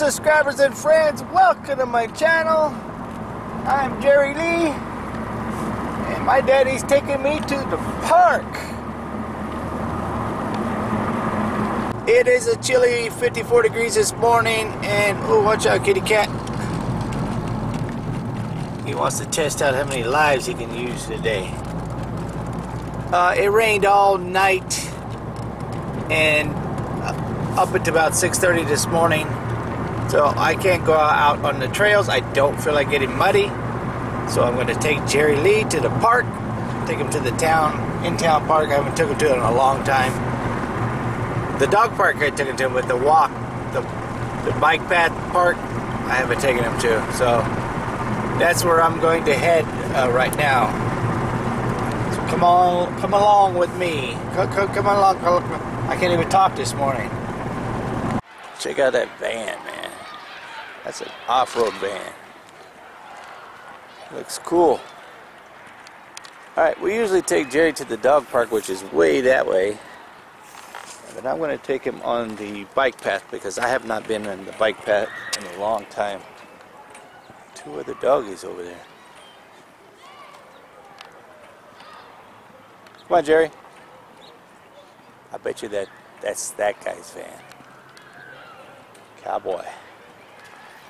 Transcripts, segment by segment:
subscribers and friends, welcome to my channel. I'm Jerry Lee, and my daddy's taking me to the park. It is a chilly 54 degrees this morning, and oh, watch out, kitty cat. He wants to test out how many lives he can use today. It rained all night and up until about 6:30 this morning, so I can't go out on the trails. I don't feel like getting muddy, so I'm going to take Jerry Lee to the park, take him to the in-town park. I haven't took him to it in a long time. The dog park I took him to, but the walk, the bike path park, I haven't taken him to. So that's where I'm going to head right now. So come along with me. Come along. I can't even talk this morning. Check out that van, man. That's an off-road van. Looks cool. Alright, we usually take Jerry to the dog park, which is way that way. But I'm going to take him on the bike path because I have not been on the bike path in a long time. Two other doggies over there. Come on, Jerry. I bet you that's that guy's van. Cowboy.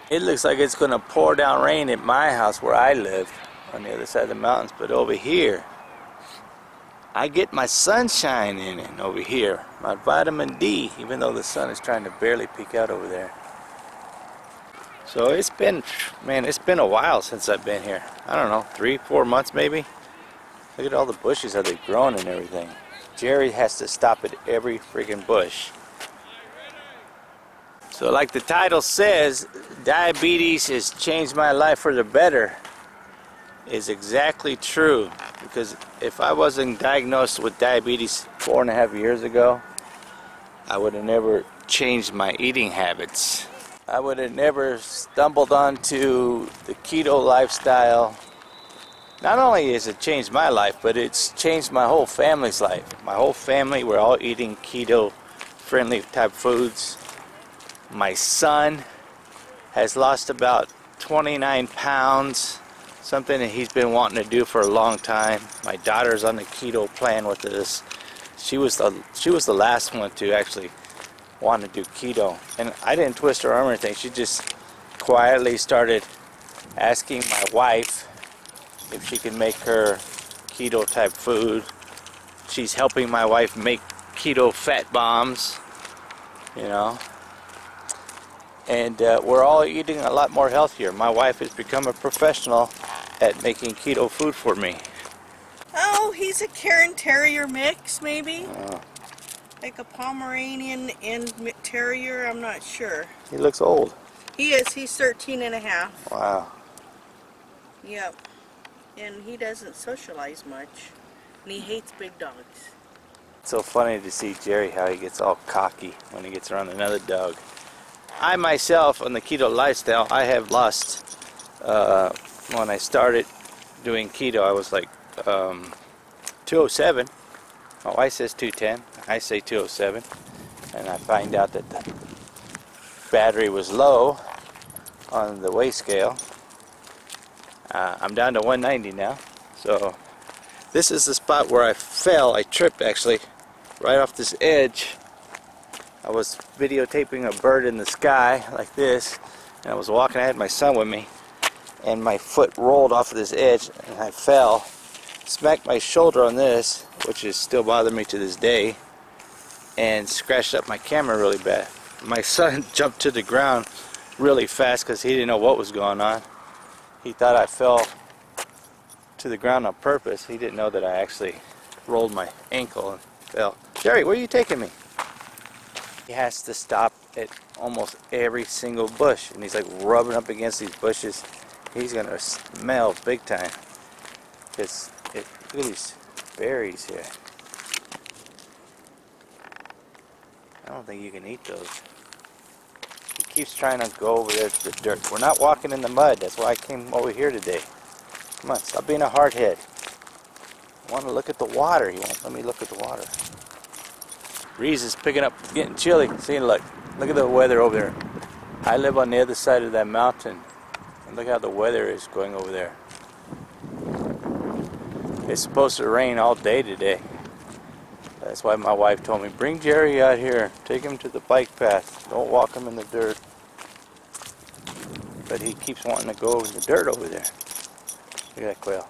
It looks like it's going to pour down rain at my house where I live on the other side of the mountains, but over here I get my sunshine in it over here, my vitamin D, even though the sun is trying to barely peek out over there. So it's been a while since I've been here. I don't know, 3-4 months maybe. Look at all the bushes, how they've grown and everything. Jerry has to stop at every friggin' bush. So like the title says, diabetes has changed my life for the better. Is exactly true, because if I wasn't diagnosed with diabetes 4.5 years ago, I would have never changed my eating habits. I would have never stumbled onto the keto lifestyle. Not only has it changed my life, but it's changed my whole family's life. My whole family, we're all eating keto friendly type foods. My son has lost about 29 pounds, something that he's been wanting to do for a long time. My daughter's on the keto plan with us. She was the last one to actually want to do keto, and I didn't twist her arm or anything. She just quietly started asking my wife if she can make her keto type food. She's helping my wife make keto fat bombs, you know. And we're all eating a lot more healthier. My wife has become a professional at making keto food for me. Oh, he's a Cairn Terrier mix, maybe? Like a Pomeranian and Terrier, I'm not sure. He looks old. He is. He's 13 and a half. Wow. Yep. And he doesn't socialize much. And he hates big dogs. It's so funny to see Jerry, how he gets all cocky when he gets around another dog. I myself, on the keto lifestyle, I have lost, when I started doing keto, I was like 207. My wife says 210, I say 207, and I find out that the battery was low on the weight scale. I'm down to 190 now, so this is the spot where I fell. I tripped actually, right off this edge. I was videotaping a bird in the sky like this, and I was walking. I had my son with me, and my foot rolled off of this edge, and I fell, smacked my shoulder on this, which is still bothering me to this day, and scratched up my camera really bad. My son jumped to the ground really fast because he didn't know what was going on. He thought I fell to the ground on purpose. He didn't know that I actually rolled my ankle and fell. Jerry, where are you taking me? He has to stop at almost every single bush, and he's like rubbing up against these bushes. He's gonna smell big time. Because look at these berries here. I don't think you can eat those. He keeps trying to go over there to the dirt. We're not walking in the mud. That's why I came over here today. Come on, stop being a hardhead. I want to look at the water. He won't let me look at the water. Breeze is picking up, getting chilly. See, look at the weather over there. I live on the other side of that mountain, and look how the weather is going over there. It's supposed to rain all day today. That's why my wife told me, bring Jerry out here, take him to the bike path, don't walk him in the dirt. But he keeps wanting to go in the dirt over there. Look at that quail.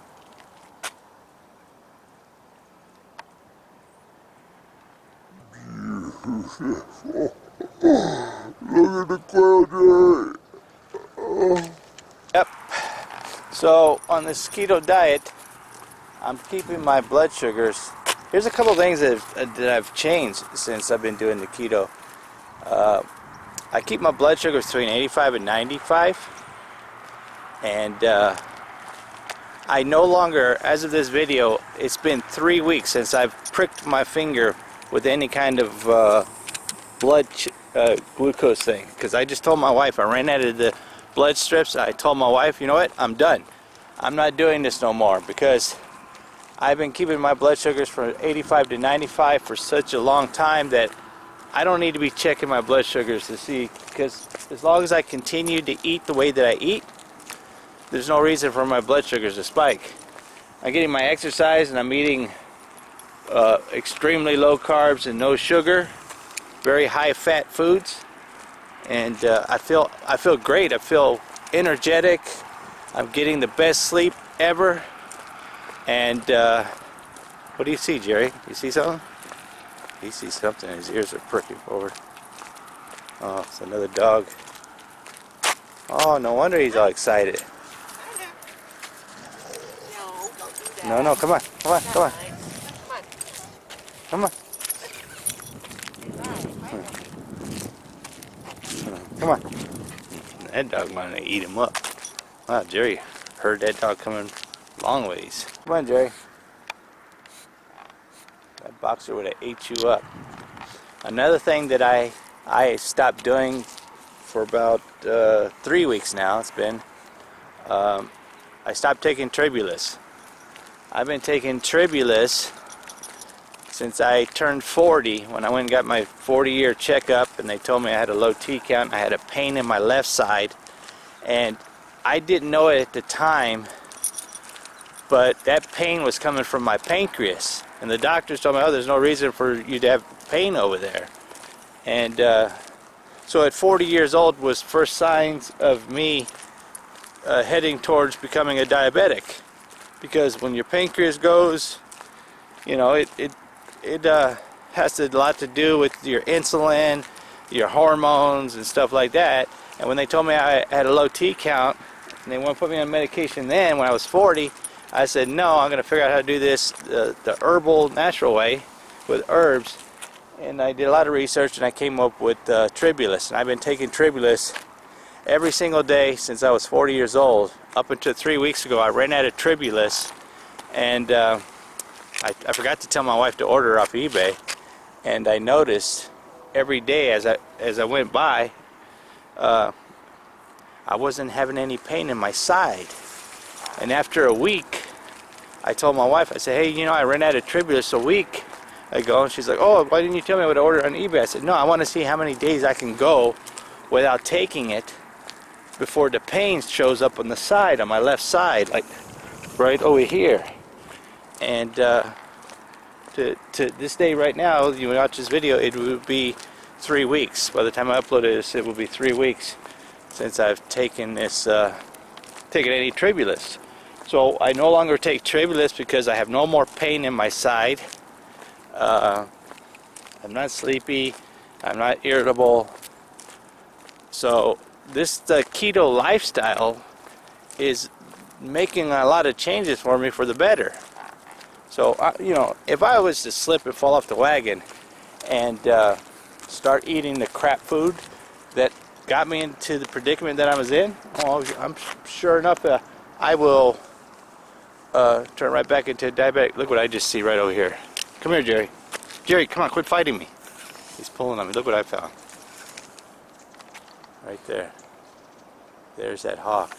Look at the quail, Jerry. Yep. So on this keto diet, I'm keeping my blood sugars. Here's a couple things that I've changed since I've been doing the keto. I keep my blood sugars between 85 and 95. And I no longer, as of this video, it's been 3 weeks since I've pricked my finger with any kind of blood glucose thing. Because I just told my wife, I ran out of the blood strips. I told my wife, you know what, I'm done. I'm not doing this no more, because I've been keeping my blood sugars from 85 to 95 for such a long time that I don't need to be checking my blood sugars to see, because as long as I continue to eat the way that I eat, there's no reason for my blood sugars to spike. I'm getting my exercise and I'm eating extremely low carbs and no sugar, very high fat foods, and I feel great. I feel energetic. I'm getting the best sleep ever. And what do you see, Jerry? You see something? He sees something. His ears are pricking forward. Oh, it's another dog. Oh, no wonder he's all excited. No, don't do that. No, come on, come on, come on, come on, come on. That dog wanted to eat him up. Wow, Jerry heard that dog coming long ways. Come on, Jerry. That boxer would have ate you up. Another thing that I stopped doing for about 3 weeks now, it's been, I stopped taking Tribulus. I've been taking Tribulus since I turned 40, when I went and got my 40-year checkup, and they told me I had a low T count. I had a pain in my left side, and I didn't know it at the time, but that pain was coming from my pancreas. And the doctors told me, oh, there's no reason for you to have pain over there. And so at 40 years old was first signs of me heading towards becoming a diabetic. Because when your pancreas goes, you know, it has a lot to do with your insulin, your hormones and stuff like that. And when they told me I had a low T count, and they want to put me on medication then, when I was 40, I said, no, I'm going to figure out how to do this the herbal, natural way with herbs. And I did a lot of research, and I came up with Tribulus. And I've been taking Tribulus every single day since I was 40 years old. Up until 3 weeks ago, I ran out of Tribulus, and I forgot to tell my wife to order off eBay. And I noticed every day as I went by, I wasn't having any pain in my side. And after a week, I told my wife, I said, hey, you know, I ran out of Tribulus a week ago. And she's like, oh, why didn't you tell me I would order on eBay? I said, no, I want to see how many days I can go without taking it before the pain shows up on the side, on my left side, like right over here. And to this day right now, you watch this video, it would be 3 weeks. By the time I upload this, it will be 3 weeks since I've taken this, taken any Tribulus. So I no longer take Tribulus because I have no more pain in my side. I'm not sleepy. I'm not irritable. So this keto lifestyle is making a lot of changes for me for the better. So you know, if I was to slip and fall off the wagon and start eating the crap food that got me into the predicament that I was in, well, I'm sure enough I will turn right back into a diabetic. Look what I just see right over here. Come here, Jerry. Jerry, come on, quit fighting me. He's pulling on me. Look what I found. Right there. There's that hawk.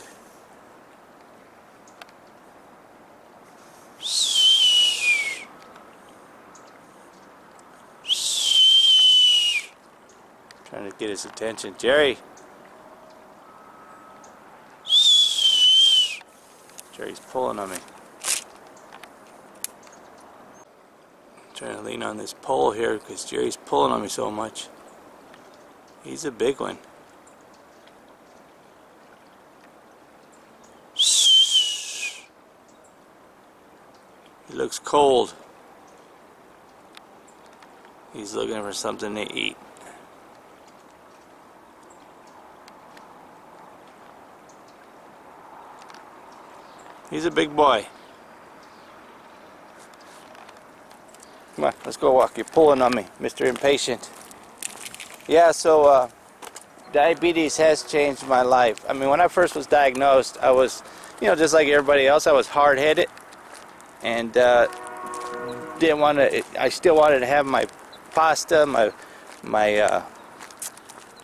Trying to get his attention. Jerry, Jerry's pulling on me. I'm trying to lean on this pole here because Jerry's pulling on me so much. He's a big one. He looks cold. He's looking for something to eat. He's a big boy. Come on, let's go walk. You're pulling on me, Mr. Impatient. Yeah, so diabetes has changed my life. I mean, when I first was diagnosed, I was, you know, just like everybody else, I was hard-headed and didn't want to. I still wanted to have my pasta, my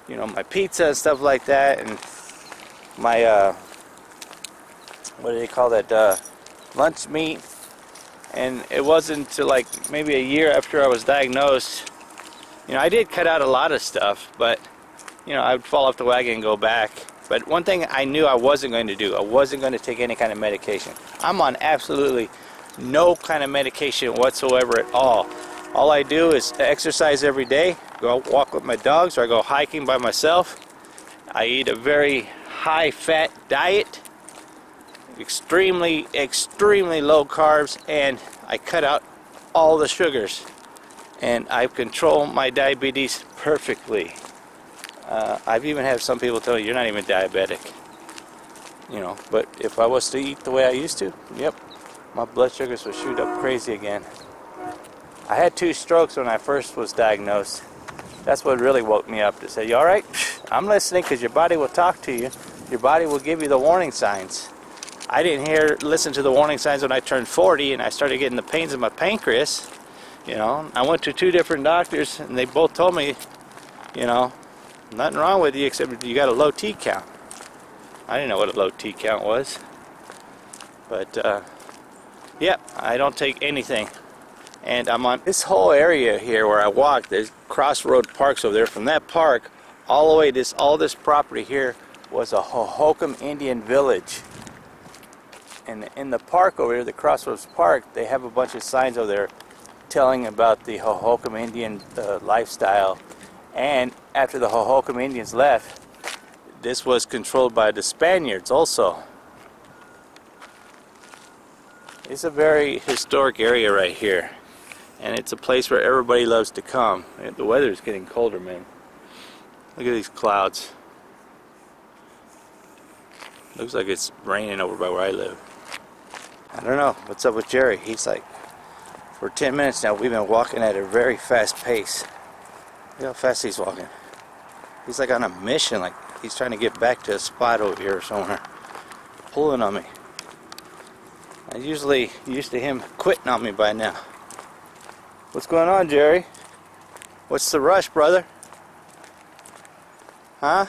you know, my pizza and stuff like that, and my what do they call that, lunch meat. And it wasn't until like maybe a year after I was diagnosed, you know, I did cut out a lot of stuff, but you know, I would fall off the wagon and go back. But one thing I knew I wasn't going to do, I wasn't going to take any kind of medication. I'm on absolutely no kind of medication whatsoever at all. All I do is exercise every day, go walk with my dogs, or I go hiking by myself. I eat a very high-fat diet, extremely low carbs, and I cut out all the sugars, and I control my diabetes perfectly. I've even had some people tell me you're not even diabetic, you know, but if I was to eat the way I used to, yep, my blood sugars would shoot up crazy again. I had 2 strokes when I first was diagnosed. That's what really woke me up, to say, you alright? I'm listening, because your body will talk to you. Your body will give you the warning signs. I didn't listen to the warning signs when I turned 40 and I started getting the pains in my pancreas. You know, I went to 2 different doctors and they both told me, you know, nothing wrong with you except you got a low T count. I didn't know what a low T count was. But, yeah, I don't take anything. And I'm on this whole area here where I walk. There's Crossroad Parks over there. From that park all the way, all this property here was a Hohokam Indian village. And in the park over here, the Crossroads Park, they have a bunch of signs over there telling about the Hohokam Indian lifestyle. And after the Hohokam Indians left, this was controlled by the Spaniards also. It's a very historic area right here. And it's a place where everybody loves to come. The weather's getting colder, man. Look at these clouds. Looks like it's raining over by where I live. I don't know what's up with Jerry. He's like, for 10 minutes now, we've been walking at a very fast pace. Look how fast he's walking. He's like on a mission, like he's trying to get back to a spot over here somewhere. Pulling on me. I'm usually used to him quitting on me by now. What's going on, Jerry? What's the rush, brother? Huh?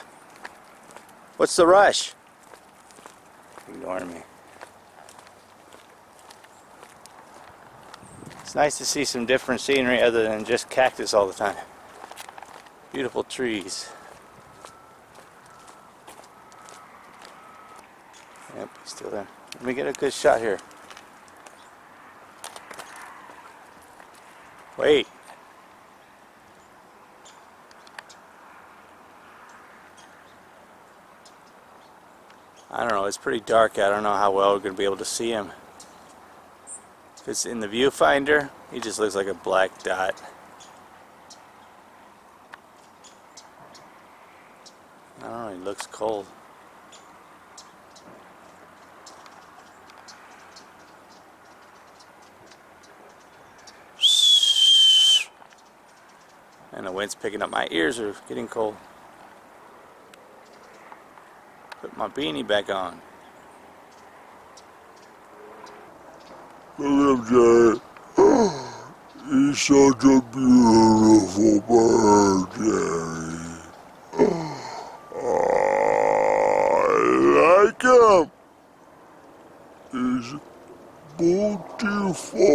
What's the rush? Ignoring me. It's nice to see some different scenery other than just cactus all the time. Beautiful trees. Yep, he's still there. Let me get a good shot here. Wait. I don't know, it's pretty dark. I don't know how well we're going to be able to see him. Because in the viewfinder, he just looks like a black dot. I don't know, he looks cold. And the wind's picking up. My ears are getting cold. Put my beanie back on. Look at him, Jerry. He's such a beautiful bird, Jerry. I like him. He's beautiful.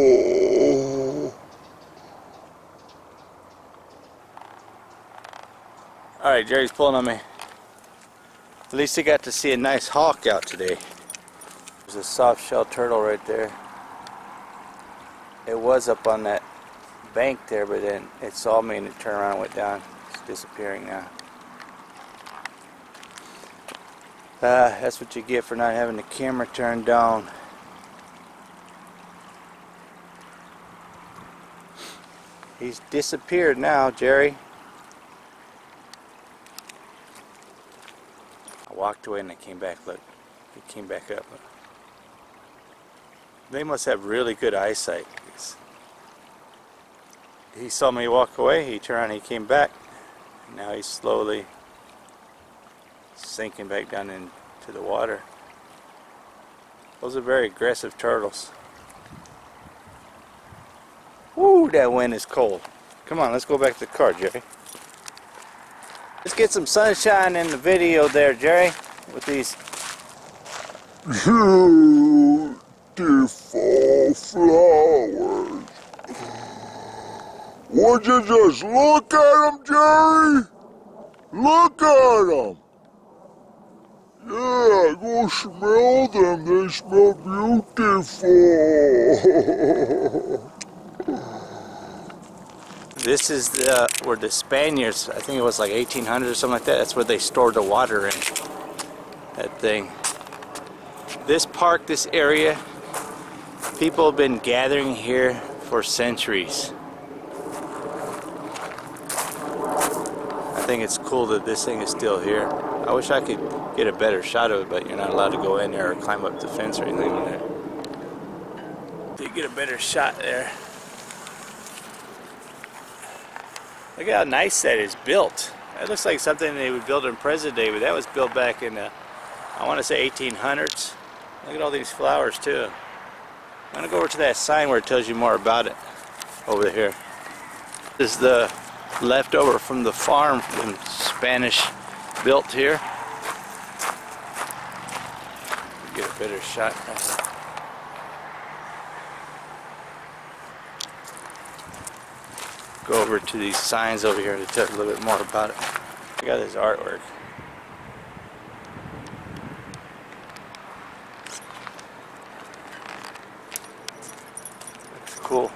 Alright, Jerry's pulling on me. At least he got to see a nice hawk out today. There's a soft shell turtle right there. It was up on that bank there, but then it saw me and it turned around and went down. It's disappearing now. That's what you get for not having the camera turned down. He's disappeared now, Jerry. I walked away and it came back. Look, it came back up. They must have really good eyesight. He saw me walk away, he turned, he came back. Now he's slowly sinking back down into the water. Those are very aggressive turtles. Woo, that wind is cold. Come on, let's go back to the car, Jerry. Let's get some sunshine in the video there, Jerry, with these. Beautiful flowers. Would you just look at them, Jerry? Look at them. Yeah, go smell them. They smell beautiful. This is where the Spaniards, I think it was like 1800 or something like that, that's where they stored the water in. That thing. This park, this area, people have been gathering here for centuries. I think it's cool that this thing is still here. I wish I could get a better shot of it, but you're not allowed to go in there or climb up the fence or anything like that. Did get a better shot there. Look at how nice that is built. That looks like something they would build in present day, but that was built back in the, I want to say 1800s. Look at all these flowers too. I'm going to go over to that sign where it tells you more about it over here. This is the leftover from the farm when Spanish built here. Get a better shot. Go over to these signs over here to tell you a little bit more about it. Look at this artwork. Looks cool.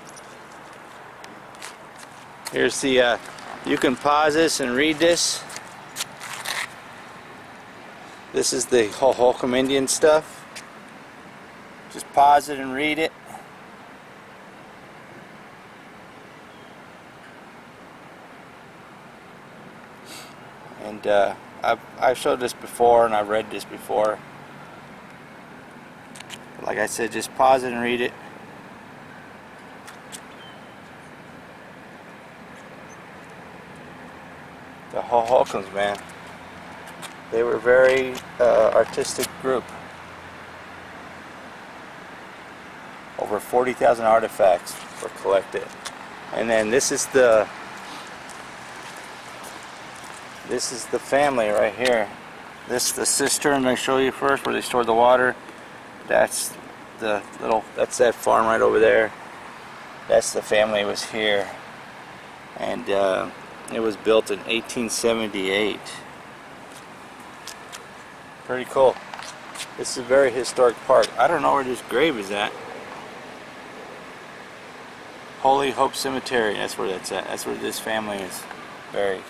Here's the, you can pause this and read this. This is the Hohokam Indian stuff. Just pause it and read it. And I've showed this before and I've read this before. But like I said, just pause it and read it. The Hohokams, man. They were a very artistic group. Over 40,000 artifacts were collected. And then this is the family right here. This is the cistern I show you first where they stored the water. That's the little, that's that farm right over there. That's the family was here. And it was built in 1878. Pretty cool. This is a very historic park. I don't know where this grave is at. Holy Hope Cemetery, that's where that's at. That's where this family is buried.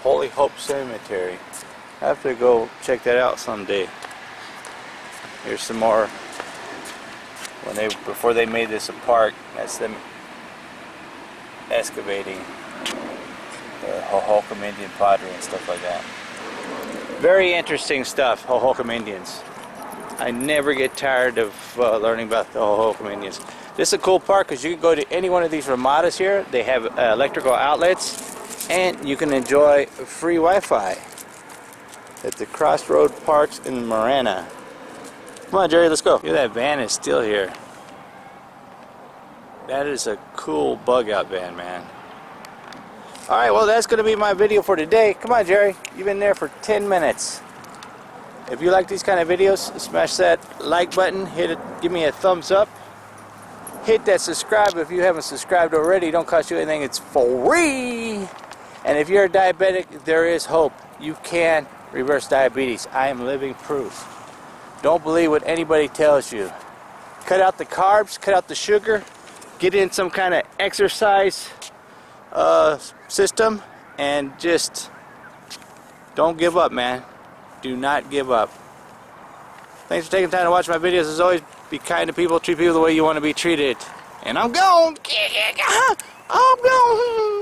Holy Hope Cemetery. I have to go check that out someday. Here's some more. Before they made this a park, that's them excavating the Hohokam Indian pottery and stuff like that. Very interesting stuff, Hohokam Indians. I never get tired of learning about the Hohokam Indians. This is a cool park because you can go to any one of these ramadas here. They have electrical outlets and you can enjoy free Wi-Fi at the Crossroad Parks in Marana. Come on, Jerry, let's go. Look at that van is still here. That is a cool bug out van, man. Alright, well that's going to be my video for today. Come on, Jerry. You've been there for 10 minutes. If you like these kind of videos, smash that like button. Hit it. Give me a thumbs up. Hit that subscribe if you haven't subscribed already. It don't cost you anything. It's free. And if you're a diabetic, there is hope. You can reverse diabetes. I am living proof. Don't believe what anybody tells you. Cut out the carbs, cut out the sugar, get in some kind of exercise system, and just don't give up, man. Do not give up. Thanks for taking time to watch my videos. As always, be kind to people, treat people the way you want to be treated. And I'm gone. I'm gone.